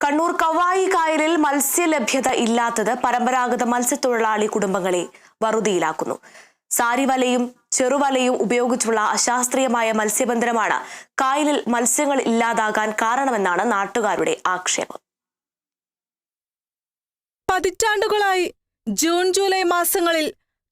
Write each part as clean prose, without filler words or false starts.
കണ്ണൂർ കവായി കായലിൽ മത്സ്യലഭ്യത ഇല്ലാത്തത് പരമ്പരാഗത മത്സ്യത്തൊഴിലാളി കുടുംബങ്ങളെ വറുതിയിലാക്കുന്നു. സാരിവലയും ചെറുവലയും ഉപയോഗിച്ചുള്ള അശാസ്ത്രീയമായ മത്സ്യബന്ധനമാണ് കായലിൽ മത്സ്യങ്ങൾ ഇല്ലാതാകാൻ കാരണമെന്നാണ് നാട്ടുകാരുടെ ആക്ഷേപം. പതിറ്റാണ്ടുകളായി ജൂൺ ജൂലൈ മാസങ്ങളിൽ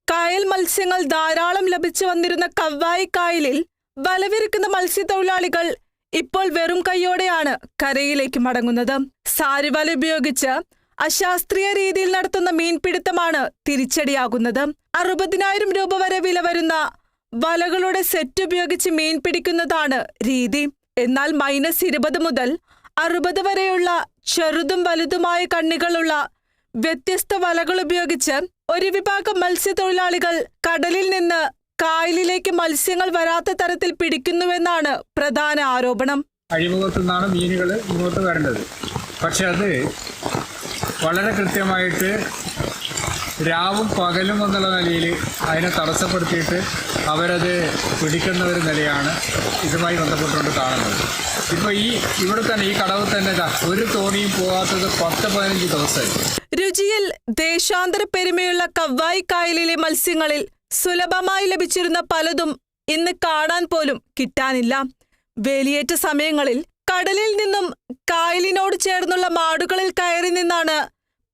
കായൽ മത്സ്യങ്ങൾ ധാരാളം ലഭിച്ചു വന്നിരുന്ന കവായി കായലിൽ വലവിരിക്കുന്ന മത്സ്യത്തൊഴിലാളികൾ ഇപ്പോൾ വെറും കൈയോടെയാണ് കരയിലേക്ക് മടങ്ങുന്നത്. സാരിവല ഉപയോഗിച്ച് അശാസ്ത്രീയ രീതിയിൽ നടത്തുന്ന മീൻപിടുത്തമാണ് തിരിച്ചടിയാകുന്നത്. 60,000 രൂപ വരെ വില വരുന്ന വലകളുടെ സെറ്റ് ഉപയോഗിച്ച് മീൻ പിടിക്കുന്നതാണ് രീതി. എന്നാൽ -20 മുതൽ 60 വരെയുള്ള ചെറുതും വലുതുമായ കണ്ണികളുള്ള വ്യത്യസ്ത വലകൾ ഉപയോഗിച്ച് ഒരു വിഭാഗം മത്സ്യത്തൊഴിലാളികൾ കടലിൽ നിന്ന് കായലിലേക്ക് മത്സ്യങ്ങൾ വരാത്ത തരത്തിൽ പിടിക്കുന്നുവെന്നാണ് പ്രധാന ആരോപണം. അഴിമുഖത്തു നിന്നാണ് മീനുകൾ ഇങ്ങോട്ട് വരേണ്ടത്. പക്ഷെ അത് വളരെ കൃത്യമായിട്ട് രാവും പകലും എന്നുള്ള നിലയിൽ അതിനെ തടസ്സപ്പെടുത്തിയിട്ട് അവരത് പിടിക്കുന്ന ഒരു നിലയാണ് ഇതുമായി ബന്ധപ്പെട്ടുകൊണ്ട് കാണുന്നത്. ഇപ്പോൾ ഇവിടെ തന്നെ ഈ കടവിൽ തന്നെ ഒരു തോണിയും പോകാത്തത് 10-15 ദിവസമായി. രുചിയിൽ ദേശാന്തര പെരുമയുള്ള കവായി കായലിലെ മത്സ്യങ്ങളിൽ സുലഭമായി ലഭിച്ചിരുന്ന പലതും ഇന്ന് കാണാൻ പോലും കിട്ടാനില്ല. വേലിയേറ്റ സമയങ്ങളിൽ കടലിൽ നിന്നും കായലിനോട് ചേർന്നുള്ള മാടുകളിൽ കയറി നിന്നാണ്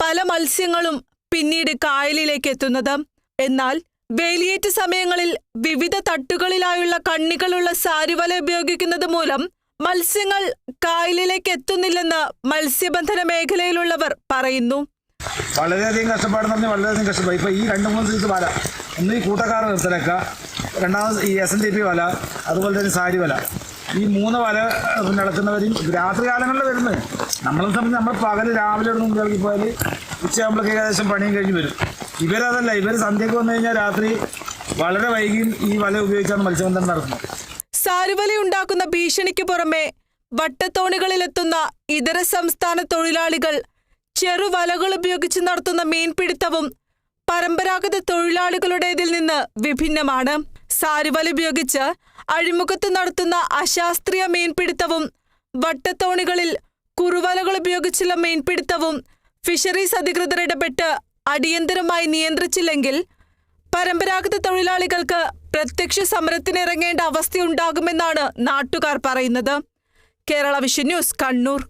പല മത്സ്യങ്ങളും പിന്നീട് കായലിലേക്ക് എത്തുന്നത്. എന്നാൽ വേലിയേറ്റ സമയങ്ങളിൽ വിവിധ തട്ടുകളിലായുള്ള കണ്ണികളുള്ള സാരിവല ഉപയോഗിക്കുന്നത് മൂലം മത്സ്യങ്ങൾ കായലിലേക്ക് എത്തുന്നില്ലെന്ന് മത്സ്യബന്ധന മേഖലയിലുള്ളവർ പറയുന്നു. വളരെയധികം കഷ്ടപ്പാടെന്ന് പറഞ്ഞാൽ വളരെയധികം കഷ്ടപ്പാട്. ഇപ്പോൾ ഈ 2-3 സൈസ് വല, ഒന്ന് ഈ കൂട്ടക്കാർ നിർത്തലക്ക, രണ്ടാമത് ഈ SNDP വല, അതുപോലെ തന്നെ സാരി വല, ഈ 3 വല നടക്കുന്നവരും രാത്രി കാലങ്ങളിൽ വരുന്നത്. നമ്മളെ സംബന്ധിച്ച് നമ്മൾ പകൽ രാവിലെ ഒരു മുമ്പ് ഇറങ്ങി പോയാൽ ഉച്ചയാകുമ്പോഴേക്ക് ഏകദേശം പണിയും കഴിഞ്ഞ് വരും. ഇവരതല്ല, ഇവർ സന്ധ്യയ്ക്ക് വന്നു കഴിഞ്ഞാൽ രാത്രി വളരെ വൈകിയും ഈ വല ഉപയോഗിച്ചാണ് മത്സ്യബന്ധനം നടത്തുന്നത്. സാരിവല ഉണ്ടാക്കുന്ന ഭീഷണിക്ക് പുറമെ വട്ടത്തോണികളിലെത്തുന്ന ഇതര സംസ്ഥാന തൊഴിലാളികൾ ചെറുവലകൾ ഉപയോഗിച്ച് നടത്തുന്ന മീൻപിടുത്തവും പരമ്പരാഗത തൊഴിലാളികളുടേതിൽ നിന്ന് വിഭിന്നമാണ്. സാരിവല ഉപയോഗിച്ച് അഴിമുഖത്ത് നടത്തുന്ന അശാസ്ത്രീയ മീൻപിടുത്തവും വട്ടത്തോണികളിൽ കുറുവലകൾ ഉപയോഗിച്ചുള്ള മീൻപിടുത്തവും ഫിഷറീസ് അധികൃതർ ഇടപെട്ട് അടിയന്തരമായി നിയന്ത്രിച്ചില്ലെങ്കിൽ പരമ്പരാഗത തൊഴിലാളികൾക്ക് പ്രത്യക്ഷ സമരത്തിനിറങ്ങേണ്ട അവസ്ഥയുണ്ടാകുമെന്നാണ് നാട്ടുകാർ പറയുന്നത്. Kerala vision news, Kannur.